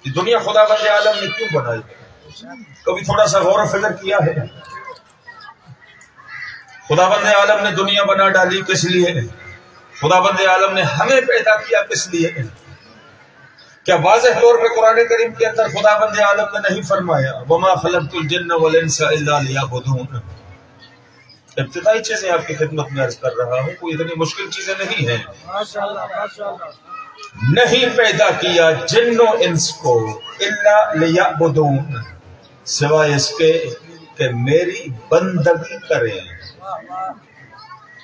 کہ دنیا خدا بند عالم نے کیوں بنائی؟ کبھی تھوڑا سا غور و فکر کیا ہے؟ خدا بند عالم نے دنیا بنا ڈالی کس لیے؟ خدا بند عالم نے ہمیں پیدا کیا کس لیے؟ کیا واضح طور پہ قرآن کریم کے اندر خدا بند عالم نے نہیں فرمایا وما خلقت الجن والانس الا لیعبدون؟ ابتدائی چیزیں آپ کی خدمت میں عرض کر رہا ہوں، کوئی اتنی مشکل چیزیں نہیں ہیں۔ نہیں پیدا کیا جن و انس کو الا لیعبدون، سوائے اس کے کہ میری بندگی کریں۔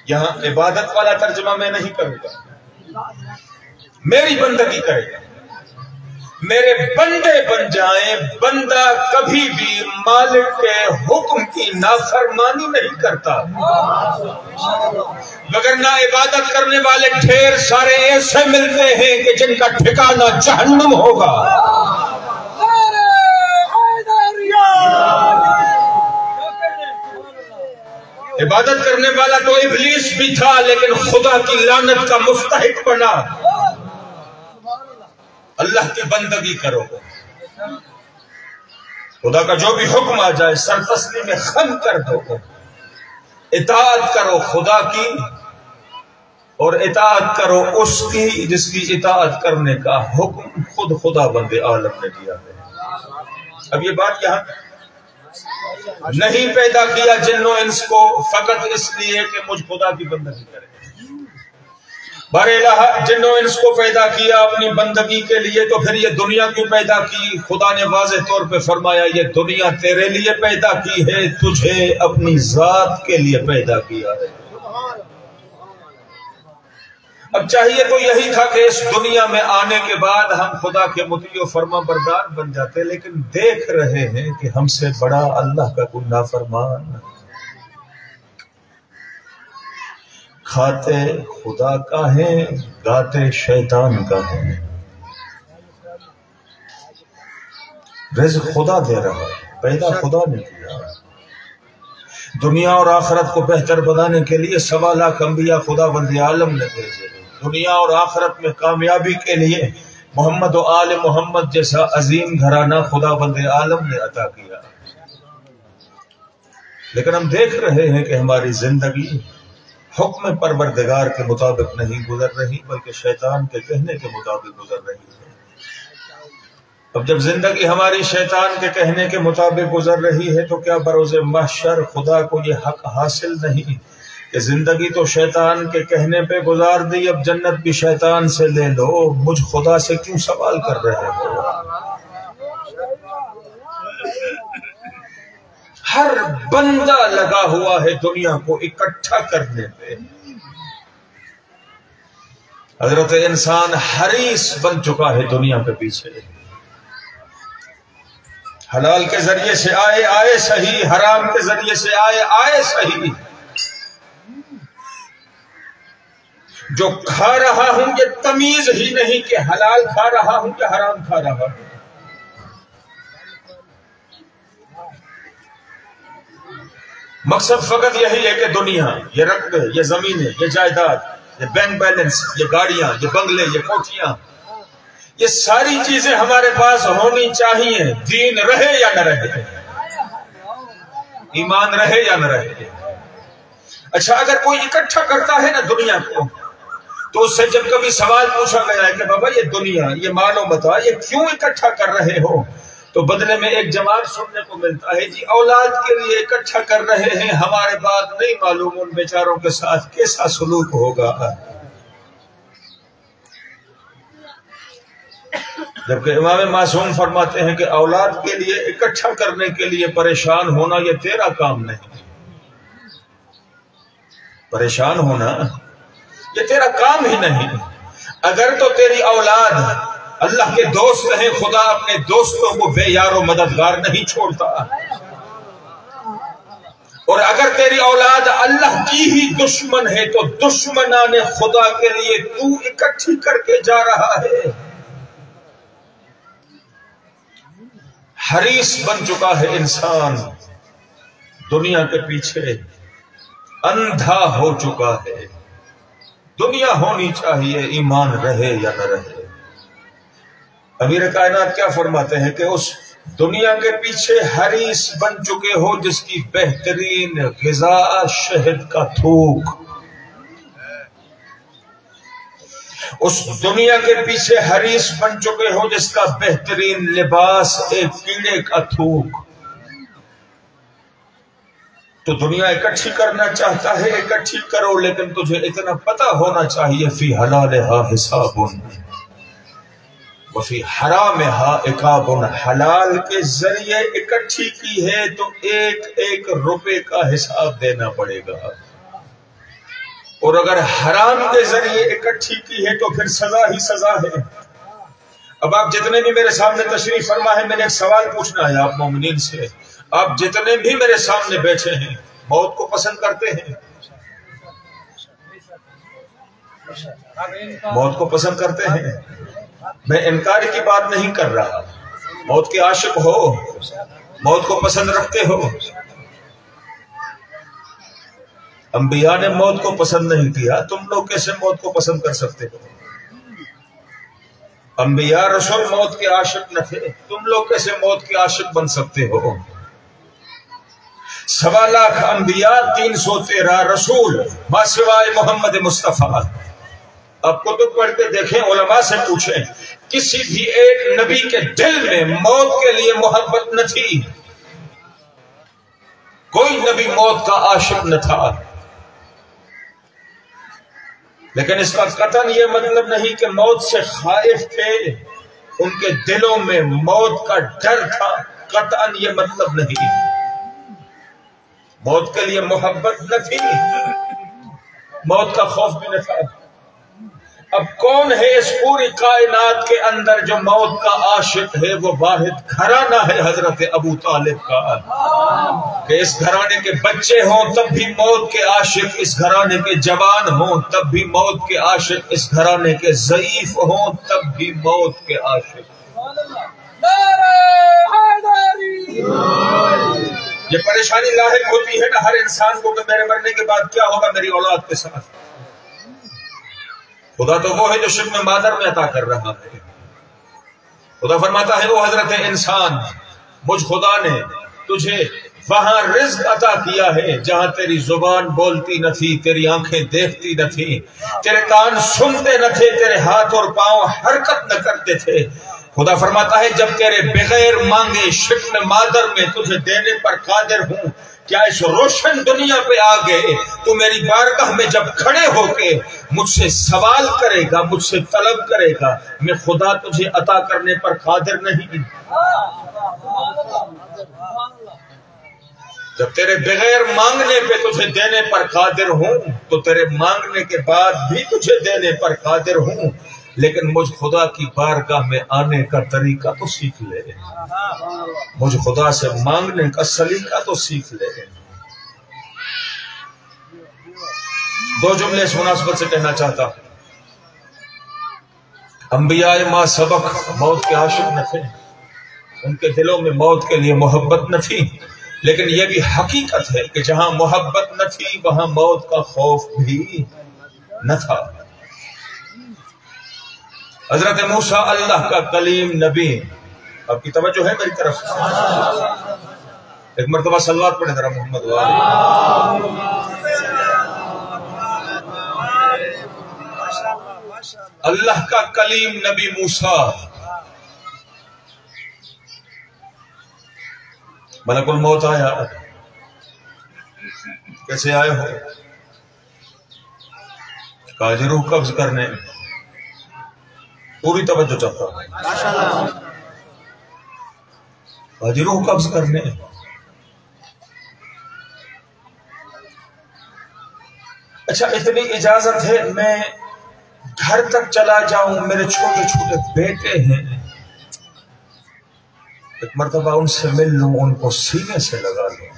یہاں عبادت والا ترجمہ میں نہیں کروں گا، میری بندگی کریں، میرے بندے بن جائیں۔ بندہ کبھی بھی مالک کے حکم کی نافرمانی نہیں کرتا، مگر نہ عبادت کرنے والے ڈھیر سارے ایسے ملتے ہیں کہ جن کا ٹھکانہ جہنم ہوگا۔ عبادت کرنے والا تو ابلیس بھی تھا، لیکن خدا کی لعنت کا مستحق بنا۔ اللہ کی بندگی کرو، خدا کا جو بھی حکم آ جائے سر تسلیم میں خم کر دو، اطاعت کرو خدا کی اور اطاعت کرو اس کی جس کی اطاعت کرنے کا حکم خود خدا بند عالم نے دیا ہے۔ اب یہ بات یہاں نہیں پیدا کیا جن و انس کو فقط اس لیے کہ مجھ خدا کی بندگی کرے، بہرحال جن و انس کو پیدا کیا اپنی بندگی کے لیے، تو پھر یہ دنیا کیوں پیدا کی؟ خدا نے واضح طور پہ فرمایا یہ دنیا تیرے لیے پیدا کی ہے، تجھے اپنی ذات کے لیے پیدا کیا ہے۔ اب چاہیے تو یہی تھا کہ اس دنیا میں آنے کے بعد ہم خدا کے مطیع و فرما بردار بن جاتے، لیکن دیکھ رہے ہیں کہ ہم سے بڑا اللہ کا کوئی نافرمان، کھاتے خدا کا ہے گاتے شیطان کا ہے۔ رزق خدا دے رہا ہے، پیدا خدا نے کیا۔ دنیا اور آخرت کو بہتر بنانے کے لیے 1.25 لاکھ انبیاء خدا بند عالم نے بھیجے۔ دنیا اور آخرت میں کامیابی کے لیے محمد و آل محمد جیسا عظیم گھرانہ خدا بند عالم نے عطا کیا، لیکن ہم دیکھ رہے ہیں کہ ہماری زندگی حکم پروردگار کے مطابق نہیں گزر رہی بلکہ شیطان کے کہنے کے مطابق گزر رہی ہے۔ اب جب زندگی ہماری شیطان کے کہنے کے مطابق گزر رہی ہے تو کیا بروز محشر خدا کو یہ حق حاصل نہیں کہ زندگی تو شیطان کے کہنے پہ گزار دی، اب جنت بھی شیطان سے لے لو، مجھ خدا سے کیوں سوال کر رہے ہو؟ ہر بندہ لگا ہوا ہے دنیا کو اکٹھا کرنے پہ۔ حضرت انسان حریص بن چکا ہے دنیا کے پیچھے، حلال کے ذریعے سے آئے صحیح، حرام کے ذریعے سے آئے صحیح۔ جو کھا رہا ہوں یہ تمیز ہی نہیں کہ حلال کھا رہا ہوں یا حرام کھا رہا ہوں۔ مقصد فقط یہی ہے کہ دنیا، یہ رقبے، یہ زمینیں، یہ جائیداد، یہ بینک بیلنس، یہ گاڑیاں، یہ بنگلے، یہ کوٹھیاں، یہ ساری چیزیں ہمارے پاس ہونی چاہیے، دین رہے یا نہ رہے، ایمان رہے یا نہ رہے۔ اچھا، اگر کوئی اکٹھا کرتا ہے نا دنیا کو، تو اس سے جب کبھی سوال پوچھا گیا ہے کہ بابا یہ دنیا، یہ مال و متاع، یہ کیوں اکٹھا کر رہے ہو، تو بدلے میں ایک جواب سننے کو ملتا ہے جی اولاد کے لیے اکٹھا کر رہے ہیں، ہمارے بات نہیں معلوم ان بیچاروں کے ساتھ کیسا سلوک ہوگا۔ جبکہ امام معصوم فرماتے ہیں کہ اولاد کے لیے اکٹھا کرنے کے لیے پریشان ہونا یہ تیرا کام نہیں، پریشان ہونا یہ تیرا کام ہی نہیں۔ اگر تو تیری اولاد اللہ کے دوست ہیں، خدا اپنے دوستوں کو بے یار و مددگار نہیں چھوڑتا، اور اگر تیری اولاد اللہ کی ہی دشمن ہے تو دشمنان خدا کے لیے تو اکٹھی کر کے جا رہا ہے۔ حریص بن چکا ہے انسان دنیا کے پیچھے، اندھا ہو چکا ہے۔ دنیا ہونی چاہیے، ایمان رہے یا نہ رہے۔ امیر کائنات کیا فرماتے ہیں کہ اس دنیا کے پیچھے حریص بن چکے ہو جس کی بہترین غذا شہد کا تھوک، اس دنیا کے پیچھے حریص بن چکے ہو جس کا بہترین لباس ایک کیڑے کا تھوک۔ تو دنیا اکٹھی کرنا چاہتا ہے، اکٹھی کرو، لیکن تجھے اتنا پتہ ہونا چاہیے فی حلالہا حساب وفی حرامہا عقاب، حلال کے ذریعے اکٹھی کی ہے تو ایک ایک روپے کا حساب دینا پڑے گا، اور اگر حرام کے ذریعے اکٹھی کی ہے تو پھر سزا ہی سزا ہے۔ اب آپ جتنے بھی میرے سامنے تشریف فرما ہے، میں نے ایک سوال پوچھنا ہے آپ مومنین سے، آپ جتنے بھی میرے سامنے بیٹھے ہیں موت کو پسند کرتے ہیں؟ موت کو پسند کرتے ہیں؟ میں انکار کی بات نہیں کر رہا، موت کے عاشق ہو، موت کو پسند رکھتے ہو۔ انبیاء نے موت کو پسند نہیں کیا، تم لوگ کیسے موت کو پسند کر سکتے ہو؟ انبیاء رسول موت کے عاشق نہ تھے، تم لوگ کیسے موت کے عاشق بن سکتے ہو؟ 1.25 لاکھ انبیاء، 313 رسول، ما سوائے محمد مصطفیٰ۔ اب کتب پڑھ کے دیکھیں، علماء سے پوچھیں، کسی بھی ایک نبی کے دل میں موت کے لیے محبت نہ تھی، کوئی نبی موت کا عاشق نہ تھا۔ لیکن اس کا قطعاً یہ مطلب نہیں کہ موت سے خائف تھے، ان کے دلوں میں موت کا ڈر تھا، قطعاً یہ مطلب نہیں۔ موت کے لیے محبت نہ تھی، موت کا خوف بھی نہ تھا۔ اب کون ہے اس پوری کائنات کے اندر جو موت کا عاشق ہے؟ وہ واحد گھرانہ ہے حضرت ابو طالب کا، کہ اس گھرانے کے بچے ہوں تب بھی موت کے عاشق، اس گھرانے کے جوان ہوں تب بھی موت کے عاشق، اس گھرانے کے ضعیف ہوں تب بھی موت کے عاشق۔ یہ پریشانی لاحق ہوتی ہے نا ہر انسان کو کہ میرے مرنے کے بعد کیا ہوگا میری اولاد کے ساتھ۔ خدا تو وہ ہے جو شکم مادر میں عطا کر رہا ہے۔ خدا فرماتا ہے وہ حضرت انسان، مجھ خدا نے تجھے وہاں رزق عطا کیا ہے جہاں تیری زبان بولتی نہ تھی، تیری آنکھیں دیکھتی نہ تھی، تیرے کان سنتے نہ تھے، تیرے ہاتھ اور پاؤں حرکت نہ کرتے تھے۔ خدا فرماتا ہے جب تیرے بغیر مانگے شکم مادر میں تجھے دینے پر قادر ہوں، کیا اس روشن دنیا پہ آگے تو میری بارگاہ میں جب کھڑے ہو کے مجھ سے سوال کرے گا، مجھ سے طلب کرے گا، میں خدا تجھے عطا کرنے پر قادر نہیں؟ جب تیرے بغیر مانگنے پہ تجھے دینے پر قادر ہوں تو تیرے مانگنے کے بعد بھی تجھے دینے پر قادر ہوں، لیکن مجھ خدا کی بارگاہ میں آنے کا طریقہ تو سیکھ لے، مجھ خدا سے مانگنے کا سلیقہ تو سیکھ لے۔ 2 جملے اس مناسبت سے کہنا چاہتا ہوں۔ انبیاء ما سبق موت کے عاشق نہ تھے، ان کے دلوں میں موت کے لیے محبت نہ تھی، لیکن یہ بھی حقیقت ہے کہ جہاں محبت نہ تھی وہاں موت کا خوف بھی نہ تھا۔ حضرت موسیٰ اللہ کا کلیم نبی، آپ کی توجہ ہے میری طرف؟ ایک مرتبہ صلوات پڑھیں ذرا محمد والے۔ اللہ کا کلیم نبی موسیٰ، ملک الموت آیا، کیسے آئے ہو؟ کہا جی روح قبض کرنے، پوری توجہ چاہتا ہوں، کہا جی روح قبض کرنے۔ اچھا اتنی اجازت ہے میں گھر تک چلا جاؤں، میرے چھوٹے چھوٹے بیٹے ہیں، ایک مرتبہ ان سے مل لوں، ان کو سینے سے لگا لوں،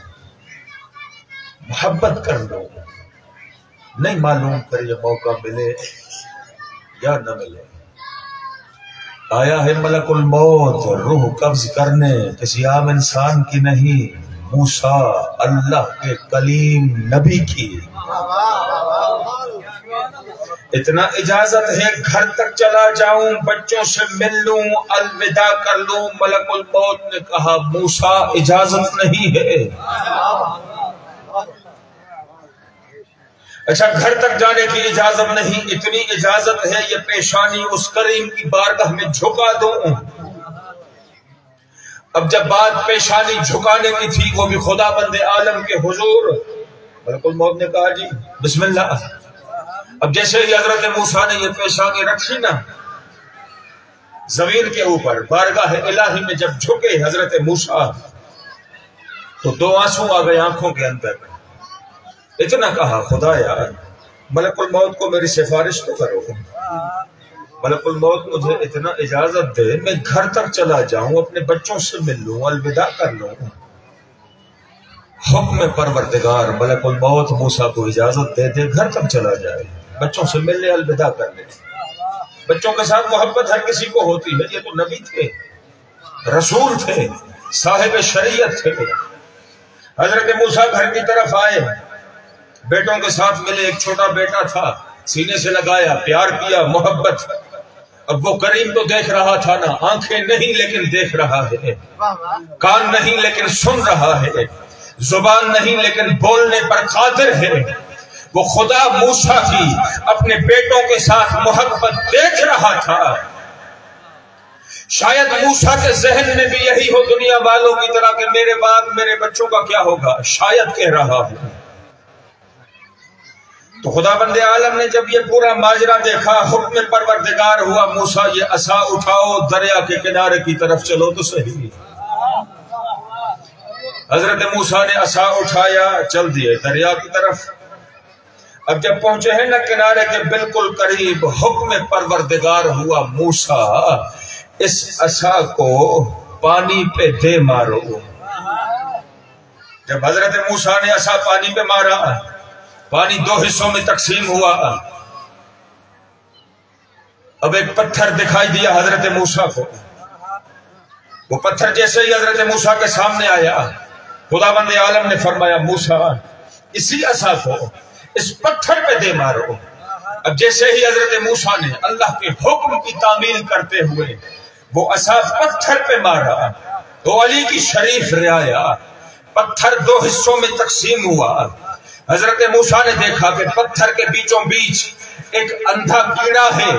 محبت کر لوں، نہیں معلوم پھر یہ موقع ملے یا نہ ملے۔ آیا ہے ملک الموت روح قبض کرنے، کسی عام انسان کی نہیں، موسیٰ اللہ کے کلیم نبی کی۔ اتنا اجازت ہے گھر تک چلا جاؤں، بچوں سے مل لوں، الوداع کر لوں۔ ملک الموت نے کہا موسیٰ اجازت نہیں ہے۔ اچھا گھر تک جانے کی اجازت نہیں، اتنی اجازت ہے یہ پیشانی اس کریم کی بارگاہ میں جھکا دوں۔ اب جب بات پیشانی جھکانے کی تھی وہ بھی خدا بند عالم کے حضور، ملک الموت نے کہا جی بسم اللہ۔ اب جیسے ہی حضرت موسیٰ نے یہ پیشانی رکھی نا زمین کے اوپر بارگاہ الہی میں جب جھکے حضرت موسیٰ تو دو آنسو آ گئے آنکھوں کے اندر۔ اتنا کہا خدایا ملک الموت کو میری سفارش تو کرو، ملک الموت مجھے اتنا اجازت دے میں گھر تک چلا جاؤں، اپنے بچوں سے مل لوں، الوداع کر لوں۔ حکم پروردگار ملک الموت موسیٰ کو اجازت دے دے گھر تک چلا جائے، بچوں سے مل لے، الوداع کر لے۔ بچوں کے ساتھ محبت ہر کسی کو ہوتی ہے، یہ تو نبی تھے، رسول تھے، صاحب شریعت تھے۔ حضرت موسیٰ گھر کی طرف آئے، بیٹوں کے ساتھ ملے، ایک چھوٹا بیٹا تھا، سینے سے لگایا، پیار کیا، محبت۔ اب وہ کریم تو دیکھ رہا تھا نا، آنکھیں نہیں لیکن دیکھ رہا ہے، کان نہیں لیکن سن رہا ہے، زبان نہیں لیکن بولنے پر قادر ہے۔ وہ خدا موسیٰ کی اپنے بیٹوں کے ساتھ محبت دیکھ رہا تھا۔ شاید موسیٰ کے ذہن میں بھی یہی ہو دنیا والوں کی طرح کہ میرے بعد میرے بچوں کا کیا ہوگا، شاید کہہ رہا ہوں۔ تو خدا بند عالم نے جب یہ پورا ماجرا دیکھا، حکم پروردگار ہوا موسیٰ یہ عصا اٹھاؤ، دریا کے کنارے کی طرف چلو تو صحیح۔ حضرت موسیٰ نے عصا اٹھایا، چل دیے دریا کی طرف۔ اب جب پہنچے ہیں نا کنارے کے بالکل قریب، حکم پروردگار ہوا موسیٰ اس عصا کو پانی پہ دے مارو۔ جب حضرت موسیٰ نے عصا پانی پہ مارا، پانی دو حصوں میں تقسیم ہوا۔ اب ایک پتھر دکھائی دیا حضرت موسیٰ کو، وہ پتھر جیسے ہی حضرت موسیٰ کے سامنے آیا، خدا بند عالم نے فرمایا موسیٰ اسی عصا کو اس پتھر پہ دے مارو۔ اب جیسے ہی حضرت موسیٰ نے اللہ کے حکم کی تعمیل کرتے ہوئے وہ عصا پتھر پہ مارا، تو علی کی شریف رعایا، پتھر دو حصوں میں تقسیم ہوا۔ حضرت موسیٰ نے دیکھا کہ پتھر کے بیچوں بیچ ایک اندھا کیڑا ہے،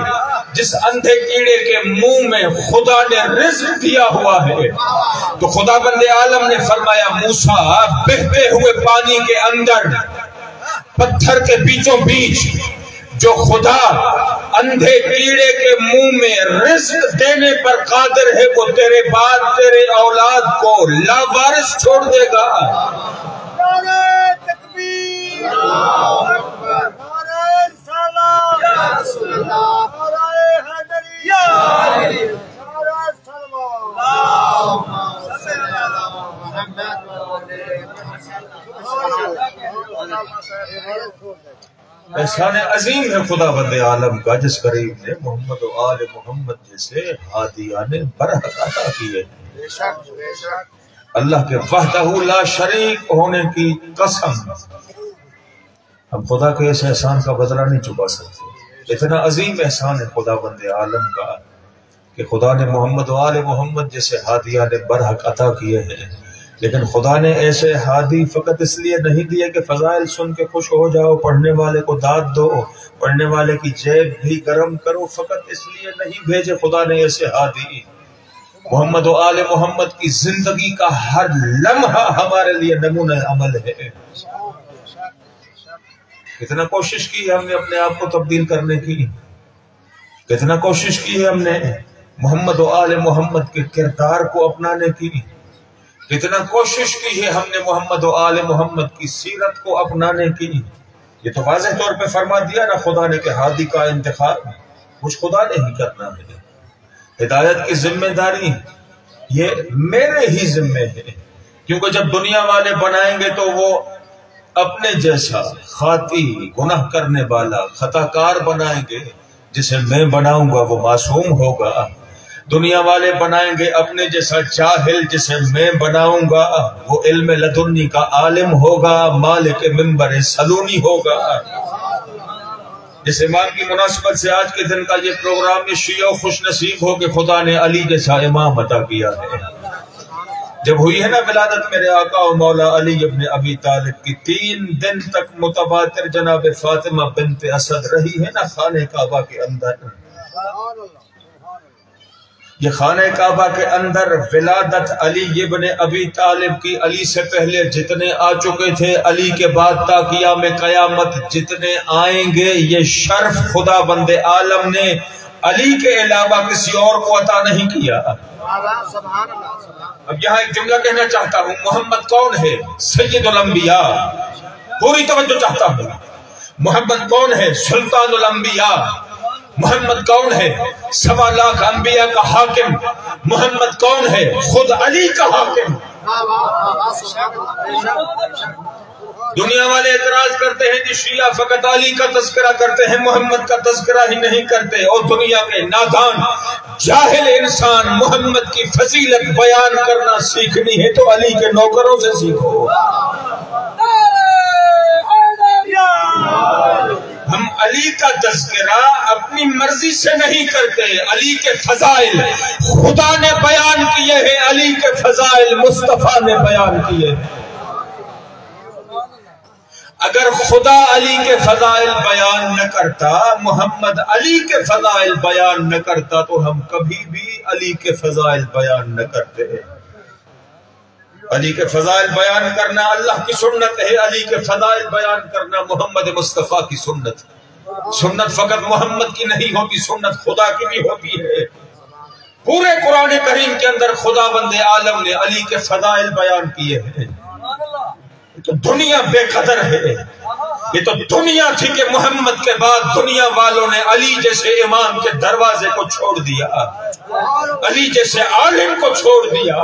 جس اندھے کیڑے کے منہ میں خدا نے رزق دیا ہوا ہے۔ تو خدا بند عالم نے فرمایا موسیٰ بہتے ہوئے پانی کے اندر پتھر کے بیچوں بیچ جو خدا اندھے کیڑے کے منہ میں رزق دینے پر قادر ہے، وہ تیرے بعد تیرے اولاد کو لاوارث چھوڑ دے گا۔ احسان عظیم ہے خدا بند عالم کا جس کریم نے محمد و آل محمد جیسے ہادیان برحق عطا کیے۔ اللہ کے وحدہ لا شریک ہونے کی قسم، ہم خدا کے اس احسان کا بدلہ نہیں چکا سکتے۔ اتنا عظیم احسان ہے خدا بند عالم کا کہ خدا نے محمد و آل محمد جیسے ہادیان برحق عطا کیے ہیں، لیکن خدا نے ایسے ہادی فقط اس لیے نہیں دیے کہ فضائل سن کے خوش ہو جاؤ، پڑھنے والے کو داد دو، پڑھنے والے کی جیب بھی گرم کرو، فقط اس لیے نہیں بھیجے خدا نے ایسے ہادی۔ محمد و آل محمد کی زندگی کا ہر لمحہ ہمارے لیے نمونہ عمل ہے۔ کتنا کوشش کی ہے ہم نے اپنے آپ کو تبدیل کرنے کی، کتنا کوشش کی ہے ہم نے محمد و آل محمد کے کردار کو اپنانے کی، کتنا کوشش کی ہے ہم نے محمد و آل محمد کی سیرت کو اپنانے کی۔ یہ تو واضح طور پہ فرما دیا نا خدا نے کہ ہادی کا انتخاب مجھ خدا نے ہی کرنا ہے، ہدایت کی ذمہ داری یہ میرے ہی ذمہ ہے، کیونکہ جب دنیا والے بنائیں گے تو وہ اپنے جیسا خاطی گناہ کرنے والا خطا کار بنائیں گے، جسے میں بناؤں گا وہ معصوم ہوگا۔ دنیا والے بنائیں گے اپنے جیسا جاہل، جسے میں بناؤں گا وہ علم لدنی کا عالم ہوگا، مالک منبر سلونی ہوگا۔ جس امام کی مناسبت سے آج کے دن کا یہ پروگرام، یہ شیعہ خوش نصیب ہو کہ خدا نے علی جیسا امام عطا کیا ہے۔ جب ہوئی ہے نا ولادت میرے آقا و مولا علی ابن ابی طالب کی، 3 دن تک متواتر جناب فاطمہ بنت اسد رہی ہے نا خانہ کعبہ کے اندر۔ یہ خانہ کعبہ کے اندر ولادت علی ابن ابی طالب کی، علی سے پہلے جتنے آ چکے تھے، علی کے بعد تا قیام قیامت جتنے آئیں گے، یہ شرف خدا بند عالم نے علی کے علاوہ کسی اور کو عطا نہیں کیا۔ اب یہاں ایک جملہ کہنا چاہتا ہوں، محمد کون ہے؟ سید الانبیاء۔ پوری توجہ چاہتا ہوں، محمد کون ہے؟ سلطان الانبیاء۔ محمد کون ہے؟ 1.25 لاکھ انبیاء کا حاکم۔ محمد کون ہے؟ خود علی کا حاکم۔ دنیا والے اعتراض کرتے ہیں کہ شیعہ فقط علی کا تذکرہ کرتے ہیں، محمد کا تذکرہ ہی نہیں کرتے، اور دنیا کے نادان جاہل انسان محمد کی فضیلت بیان کرنا سیکھنی ہے تو علی کے نوکروں سے سیکھو۔ ہم علی کا تذکرہ اپنی مرضی سے نہیں کرتے، علی کے فضائل خدا نے بیان کیے ہیں، علی کے فضائل مصطفیٰ نے بیان کیے ہیں۔ اگر خدا علی کے فضائل بیان نہ کرتا، محمد علی کے فضائل بیان نہ کرتا، تو ہم کبھی بھی علی کے فضائل بیان نہ کرتے۔ علی کے فضائل بیان کرنا اللہ کی سنت ہے، علی کے فضائل بیان کرنا محمد مصطفیٰ کی سنت ہے۔ سنت فقط محمد کی نہیں ہوتی، سنت خدا کی بھی ہوتی ہے۔ پورے قرآن کریم کے اندر خدا بند عالم نے علی کے فضائل بیان کیے ہیں۔ تو دنیا بے قدر ہے، یہ تو دنیا تھی کہ محمد کے بعد دنیا والوں نے علی جیسے امام کے دروازے کو چھوڑ دیا، علی جیسے عالم کو چھوڑ دیا۔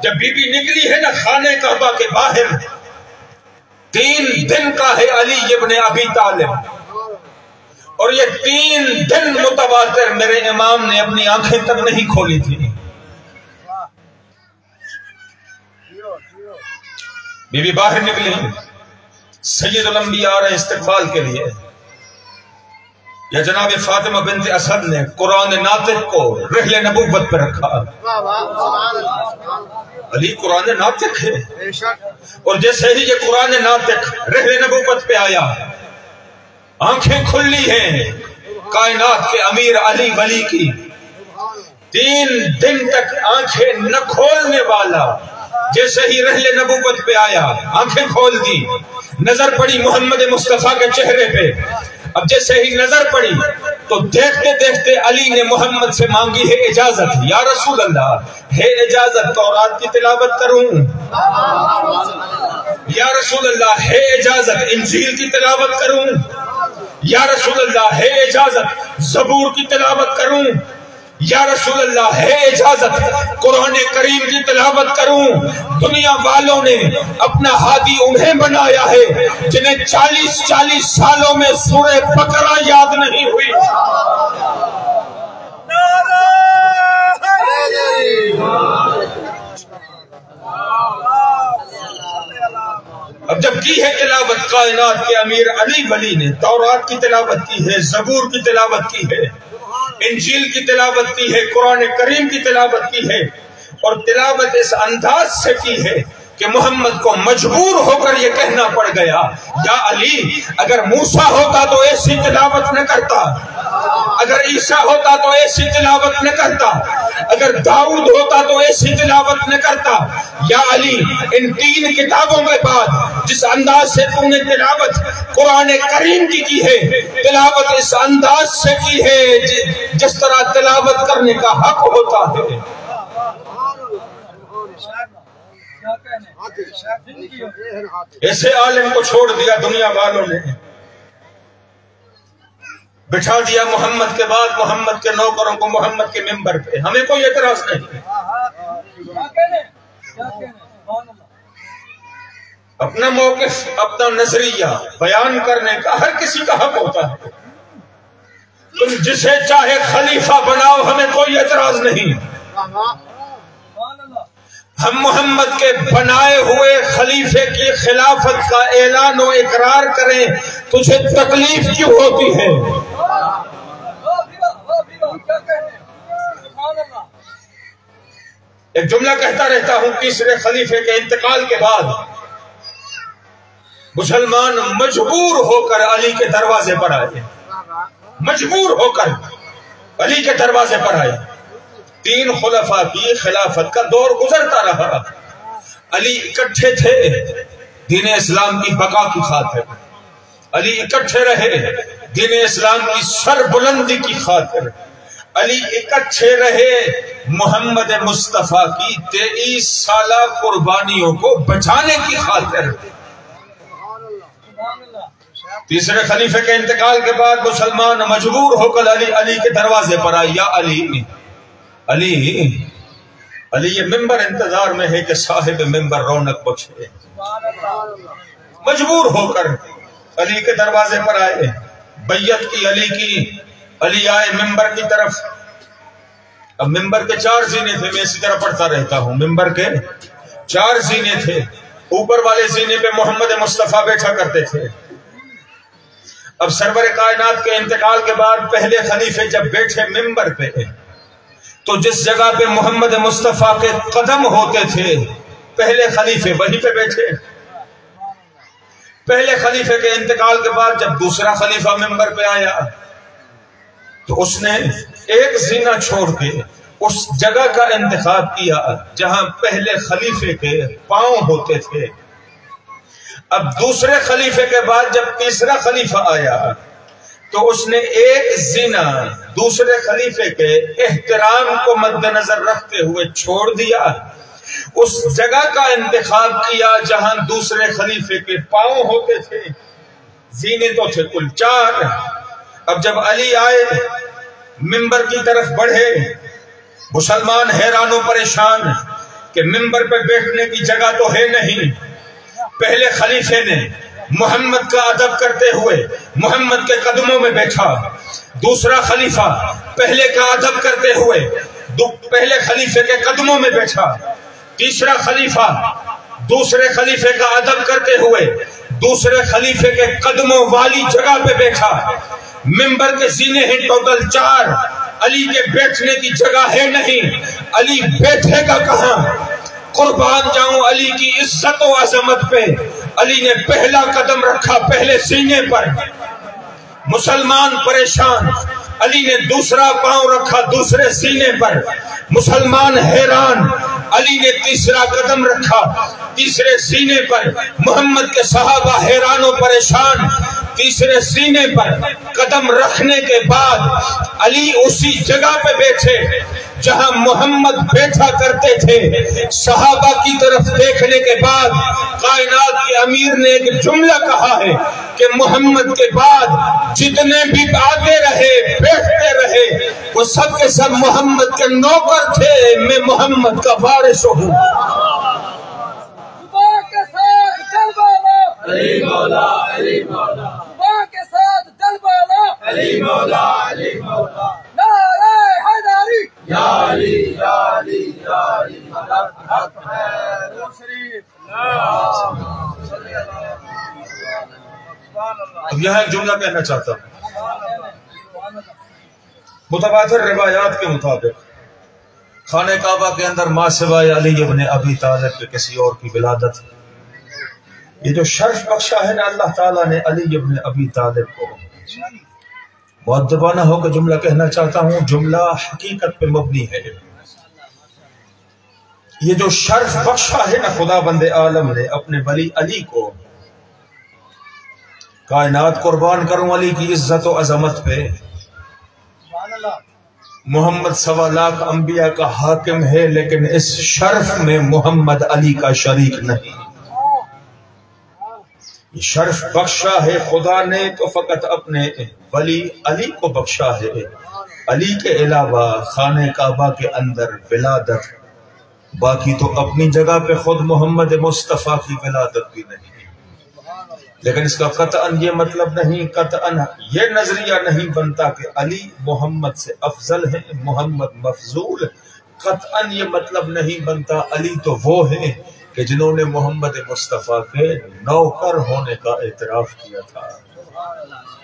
جب بی بی نکلی ہے نا خانہ کعبہ کے باہر، 3 دن کا ہے علی ابن ابی طالب، اور یہ 3 دن متواتر میرے امام نے اپنی آنکھیں تک نہیں کھولی تھی۔ بی بی باہر نکلی، سید الانبیاء آ رہے استقبال کے لیے، یا جناب فاطمہ بنت اسد نے قرآن ناطق کو رحل نبوت پہ رکھا۔ علی قرآن ناطق ہے، اور جیسے ہی یہ قرآن ناطق رحل نبوت پہ آیا، آنکھیں کھلی ہیں کائنات کے امیر علی ولی کی۔ 3 دن تک آنکھیں نہ کھولنے والا جیسے ہی رحل نبوت پہ آیا، آنکھیں کھول دی، نظر پڑی محمد مصطفیٰ کے چہرے پہ۔ اب جیسے ہی نظر پڑی تو دیکھتے دیکھتے علی نے محمد سے مانگی ہے اجازت، یا رسول اللہ ہے اجازت تورات کی تلاوت کروں؟ یا رسول اللہ ہے اجازت انجیل کی تلاوت کروں؟ یا رسول اللہ ہے اجازت زبور کی تلاوت کروں؟ یا رسول اللہ ہے اجازت قرآن کریم کی تلاوت کروں؟ دنیا والوں نے اپنا ہادی انہیں بنایا ہے جنہیں 40 سالوں میں سورہ بقرہ یاد نہیں ہوئی۔ اب جب کی ہے تلاوت کائنات کے امیر علی ولی نے، تورات کی تلاوت کی ہے، زبور کی تلاوت کی ہے، انجیل کی تلاوت کی ہے، قرآن کریم کی تلاوت کی ہے، اور تلاوت اس انداز سے کی ہے کہ محمد کو مجبور ہو کر یہ کہنا پڑ گیا، یا علی اگر موسیٰ ہوتا تو ایسی تلاوت نہ کرتا، اگر عیسیٰ ہوتا تو ایسی تلاوت نہ کرتا، اگر داؤد ہوتا تو ایسی تلاوت نہ کرتا۔ یا علی ان 3 کتابوں کے بعد جس انداز سے تم نے تلاوت قرآن کریم کی ہے، تلاوت اس انداز سے کی ہے جس طرح تلاوت کرنے کا حق ہوتا ہے۔ ایسے عالم کو چھوڑ دیا دنیا والوں نے، بٹھا دیا محمد کے بعد محمد کے نوکروں کو محمد کے ممبر پہ۔ ہمیں کوئی اعتراض نہیں، اپنا موقف اپنا نظریہ بیان کرنے کا ہر کسی کا حق ہوتا ہے۔ تم جسے چاہے خلیفہ بناؤ، ہمیں کوئی اعتراض نہیں۔ ہم محمد کے بنائے ہوئے خلیفے کی خلافت کا اعلان و اقرار کریں، تجھے تکلیف کیوں ہوتی ہے؟ ایک جملہ کہتا رہتا ہوں، تیسرے خلیفے کے انتقال کے بعد مسلمان مجبور ہو کر علی کے دروازے پر آئے، مجبور ہو کر علی کے دروازے پر آئے۔ 3 خلفاء کی خلافت کا دور گزرتا رہا، علی اکٹھے تھے دین اسلام کی بقا کی خاطر، علی اکٹھے رہے دین اسلام کی سر بلندی کی خاطر، علی اکٹھے رہے محمد مصطفیٰ کی 23 سالہ قربانیوں کو بچانے کی خاطر۔ تیسرے خلیفے کے انتقال کے بعد مسلمان مجبور ہو کر علی کے دروازے پر آئے، یا علی یہ ممبر انتظار میں ہے کہ صاحب ممبر رونق بخشے۔ مجبور ہو کر علی کے دروازے پر آئے، بیعت کی علی کی، علی آئے ممبر کی طرف۔ اب ممبر کے 4 زینے تھے، میں اسی طرح پڑھتا رہتا ہوں، ممبر کے 4 زینے تھے، اوپر والے زینے پہ محمد مصطفیٰ بیٹھا کرتے تھے۔ اب سرور کائنات کے انتقال کے بعد پہلے خلیفے جب بیٹھے ممبر پہ، تو جس جگہ پہ محمد مصطفیٰ کے قدم ہوتے تھے پہلے خلیفے وہیں پہ بیٹھے۔ پہلے خلیفے کے انتقال کے بعد جب دوسرا خلیفہ ممبر پہ آیا تو اس نے ایک زینہ چھوڑ کے اس جگہ کا انتخاب کیا جہاں پہلے خلیفے کے پاؤں ہوتے تھے۔ اب دوسرے خلیفے کے بعد جب تیسرا خلیفہ آیا تو اس نے ایک زینہ دوسرے خلیفے کے احترام کو مد نظر رکھتے ہوئے چھوڑ دیا، اس جگہ کا انتخاب کیا جہاں دوسرے خلیفے کے پاؤں ہوتے تھے۔ زینے تو تھے کل 4۔ اب جب علی آئے ممبر کی طرف بڑھے، مسلمان حیران و پریشان کہ ممبر پہ بیٹھنے کی جگہ تو ہے نہیں۔ پہلے خلیفے نے محمد کا ادب کرتے ہوئے محمد کے قدموں میں بیٹھا، دوسرا خلیفہ پہلے کا ادب کرتے ہوئے پہلے خلیفے کے قدموں میں بیٹھا، تیسرا خلیفہ دوسرے خلیفے کا ادب کرتے ہوئے دوسرے خلیفے کے قدموں والی جگہ پہ بیٹھا۔ ممبر کے زینے ہیں ٹوٹل 4، علی کے بیٹھنے کی جگہ ہے نہیں، علی بیٹھے گا کہاں؟ قربان جاؤں علی کی عزت و عظمت پہ، علی نے پہلا قدم رکھا پہلے سینے پر، مسلمان پریشان۔ علی نے دوسرا پاؤں رکھا دوسرے سینے پر، مسلمان حیران۔ علی نے تیسرا قدم رکھا تیسرے سینے پر، محمد کے صحابہ حیران و پریشان۔ تیسرے سینے پر قدم رکھنے کے بعد علی اسی جگہ پہ بیٹھے جہاں محمد بیٹھا کرتے تھے۔ صحابہ کی طرف دیکھنے کے بعد کائنات کے امیر نے ایک جملہ کہا ہے کہ محمد کے بعد جتنے بھی آتے رہے بیٹھتے رہے وہ سب کے سب محمد کے نوکر تھے، میں محمد کا وارث ہوں۔ علی مولا علی مولا کے ساتھ دل بالا علی مولا علی مولا نعرہ حیدری یا علی یا علی یا علی حق ہے نور شریف۔ اب یہاں ایک جملہ کہنا چاہتا ہوں، متواتر روایات کے مطابق خانہ کعبہ کے اندر ماں سوائے علی ابن ابی طالب کے کسی اور کی ولادت، یہ جو شرف بخشا ہے نا اللہ تعالیٰ نے علی ابن ابی طالب کو، مؤدبانہ ہو کے جملہ کہنا چاہتا ہوں، جملہ حقیقت پہ مبنی ہے۔ یہ جو شرف بخشا ہے نا خدا بند عالم نے اپنے ولی علی کو، کائنات قربان کروں علی کی عزت و عظمت پہ، محمد 1.25 لاکھ انبیاء کا حاکم ہے لیکن اس شرف میں محمد علی کا شریک نہیں۔ یہ شرف بخشا ہے خدا نے تو فقط اپنے ولی علی کو بخشا ہے، علی کے علاوہ خانہ کعبہ کے اندر ولادت، باقی تو اپنی جگہ پہ خود محمد مصطفیٰ کی ولادت بھی نہیں۔ لیکن اس کا قطعاً یہ مطلب نہیں، قطعاً یہ نظریہ نہیں بنتا کہ علی محمد سے افضل ہے، محمد مفضول، قطعاً یہ مطلب نہیں بنتا علی تو وہ ہے کہ جنہوں نے محمد مصطفیٰ کے نوکر ہونے کا اعتراف کیا تھا۔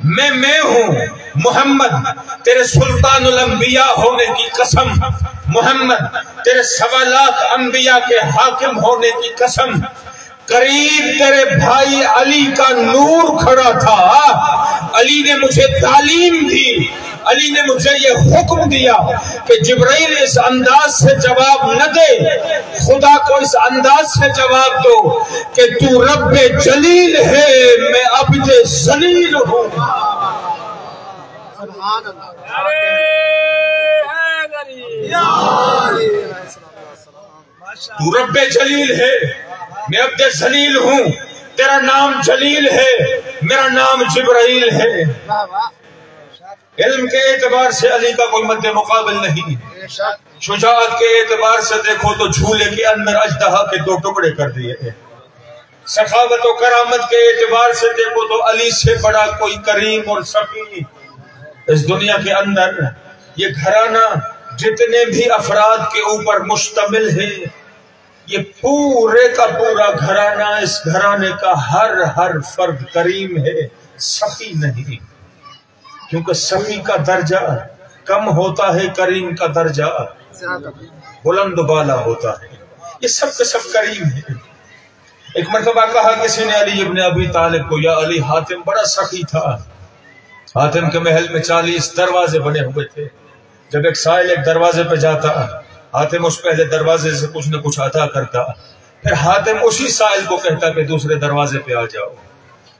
میں ہوں محمد تیرے سلطان الانبیاء ہونے کی قسم، محمد تیرے 1.25 لاکھ انبیاء کے حاکم ہونے کی قسم، قریب تیرے بھائی علی کا نور کھڑا تھا، علی نے مجھے تعلیم دی، علی نے مجھے یہ حکم دیا کہ جبرائیل اس انداز سے جواب نہ دے، خدا کو اس انداز سے جواب دو کہ تو رب جلیل ہے، میں عبد ذلیل ہوں۔ تو رب جلیل ہے، میں عبد ذلیل ہوں، تیرا نام جلیل ہے، میرا نام جبرائیل ہے۔ علم کے اعتبار سے علی کا کوئی مد مقابل نہیں، شجاعت کے اعتبار سے دیکھو تو جھولے کے اندر اژدہا کے 2 ٹکڑے کر دیے، سخاوت و کرامت کے اعتبار سے دیکھو تو علی سے بڑا کوئی کریم اور سخی اس دنیا کے اندر۔ یہ گھرانہ جتنے بھی افراد کے اوپر مشتمل ہے، یہ پورے کا پورا گھرانہ، اس گھرانے کا ہر فرد کریم ہے، سخی نہیں، کیونکہ سخی کا درجہ کم ہوتا ہے، کریم کا درجہ بلند بالا ہوتا ہے۔ یہ سب کے سب کریم ہے۔ ایک مرتبہ کہا کسی نے علی ابن ابی طالب کو، یا علی حاتم بڑا سخی تھا، حاتم کے محل میں 40 دروازے بنے ہوئے تھے، جب ایک سائل ایک دروازے پہ جاتا، حاتم اس پہلے دروازے سے کچھ نہ کچھ عطا کرتا، پھر حاتم اسی سائل کو کہتا کہ دوسرے دروازے پہ آ جاؤ،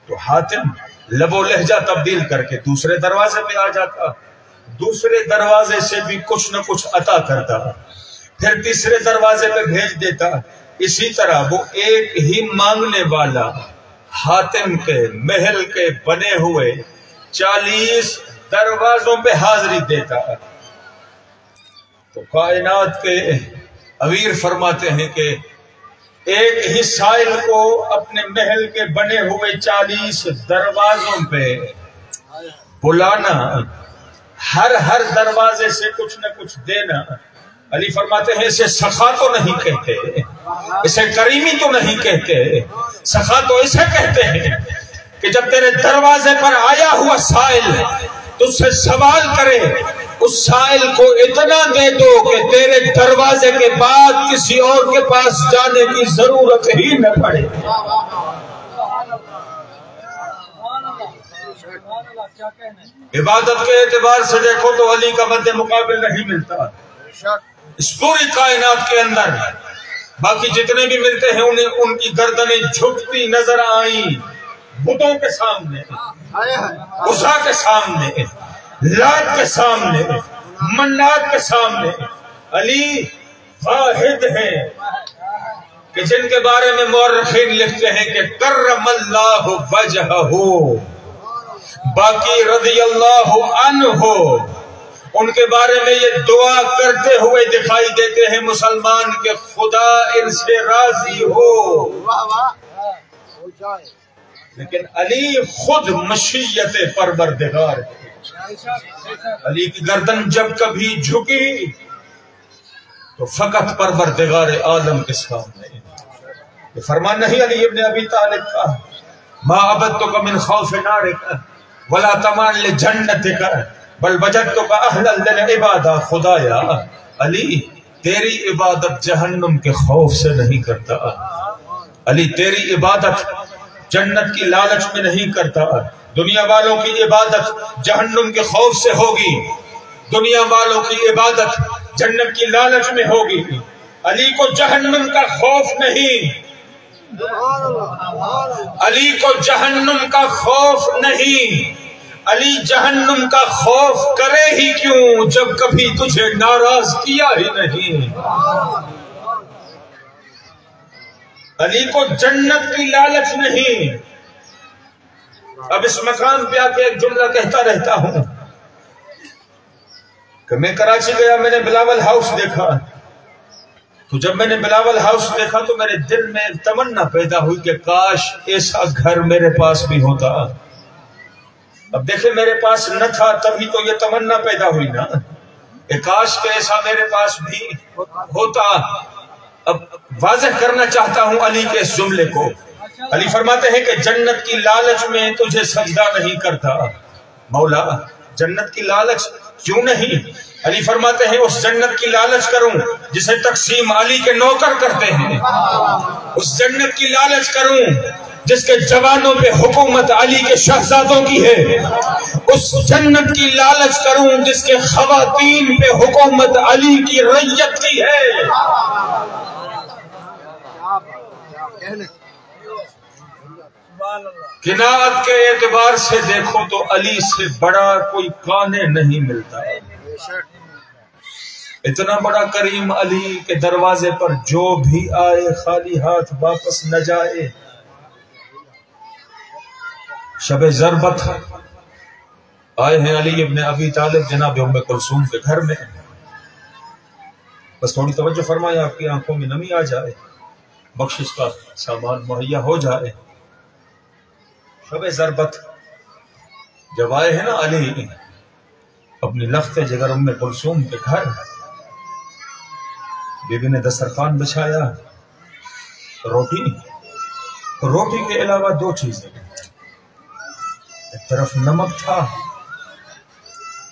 تو حاتم لب و لہجہ تبدیل کر کے دوسرے دروازے پہ آ جاتا، دوسرے دروازے سے بھی کچھ نہ کچھ عطا کرتا، پھر تیسرے دروازے پہ بھیج دیتا۔ اسی طرح وہ ایک ہی مانگنے والا حاتم کے محل کے بنے ہوئے 40 دروازوں پہ حاضری دیتا۔ تو کائنات کے امیر فرماتے ہیں کہ ایک ہی سائل کو اپنے محل کے بنے ہوئے 40 دروازوں پہ بلانا، ہر دروازے سے کچھ نہ کچھ دینا، علی فرماتے ہیں اسے سخا تو نہیں کہتے، اسے کریمی تو نہیں کہتے، سخا تو اسے کہتے ہیں کہ جب تیرے دروازے پر آیا ہوا سائل تجھ سے سوال کرے، اس سائل کو اتنا دے دو کہ تیرے دروازے کے بعد کسی اور کے پاس جانے کی ضرورت ہی نہ پڑے۔ عبادت کے اعتبار سے دیکھو تو علی کا مد مقابل نہیں ملتا اس پوری کائنات کے اندر۔ باقی جتنے بھی ملتے ہیں انہیں ان کی گردنیں جھکتی نظر آئیں، بتوں کے سامنے، عزا کے سامنے، لات کے سامنے، منات کے سامنے۔ علی واحد ہے کہ جن کے بارے میں مورخین لکھتے ہیں کہ کرم اللہ وجہہ، باقی رضی اللہ عنہ، ان کے بارے میں یہ دعا کرتے ہوئے دکھائی دیتے ہیں مسلمان کہ خدا ان سے راضی ہو۔ لیکن علی خود مشیت پروردگار ہے۔ علی کی گردن جب کبھی جھکی تو فقط پروردگار عالم کے سامنے۔ یہ فرمان نہیں علی ابن ابی طالب کا، ما عبدتک من خوف نارک ولا تمان لجنتک بل وجدتک اہلا للعبادہ۔ خدایا علی تیری عبادت جہنم کے خوف سے نہیں کرتا، علی تیری عبادت جنت کی لالچ میں نہیں کرتا، دنیا والوں کی عبادت جہنم کے خوف سے ہوگی، دنیا والوں کی عبادت جنت کی لالچ میں ہوگی، علی کو جہنم کا خوف نہیں، علی کو جہنم کا خوف نہیں، علی جہنم کا خوف کرے ہی کیوں جب کبھی تجھے ناراض کیا ہی نہیں۔ علی کو جنت کی لالچ نہیں۔ اب اس مقام پہ آ کے ایک جملہ کہتا رہتا ہوں کہ میں کراچی گیا، میں نے بلاول ہاؤس دیکھا، تو جب میں نے بلاول ہاؤس دیکھا تو میرے دل میں ایک تمنا پیدا ہوئی کہ کاش ایسا گھر میرے پاس بھی ہوتا۔ اب دیکھیں میرے پاس نہ تھا تبھی تو یہ تمنا پیدا ہوئی نا، کہ کاش کہ ایسا میرے پاس بھی ہوتا۔ اب واضح کرنا چاہتا ہوں علی کے اس جملے کو۔ علی فرماتے ہیں کہ جنت کی لالچ میں تجھے سجدہ نہیں کرتا، مولا جنت کی لالچ کیوں نہیں؟ علی فرماتے ہیں اس جنت کی لالچ کروں جسے تقسیم علی کے نوکر کرتے ہیں، اس جنت کی لالچ کروں جس کے جوانوں پہ حکومت علی کے شہزادوں کی ہے، اس جنت کی لالچ کروں جس کے خواتین پہ حکومت علی کی رعیت کی ہے۔ قناعت کے اعتبار سے دیکھو تو علی سے بڑا کوئی کانے نہیں ملتا، اتنا بڑا کریم علی کے دروازے پر جو بھی آئے خالی ہاتھ واپس نہ جائے۔ شب ضربت آئے ہیں علی ابن ابی طالب جناب ام کلثوم کے گھر میں، بس تھوڑی توجہ فرمائے آپ کی آنکھوں میں نمی آ جائے، بخشش کا سامان مہیا ہو جائے۔ شب ضربت جب آئے ہیں نا علی اپنی لخت جگر ام کلثوم کے گھر، بی بی نے دسترخوان بچھایا، روٹی کے علاوہ دو چیزیں، ایک طرف نمک تھا،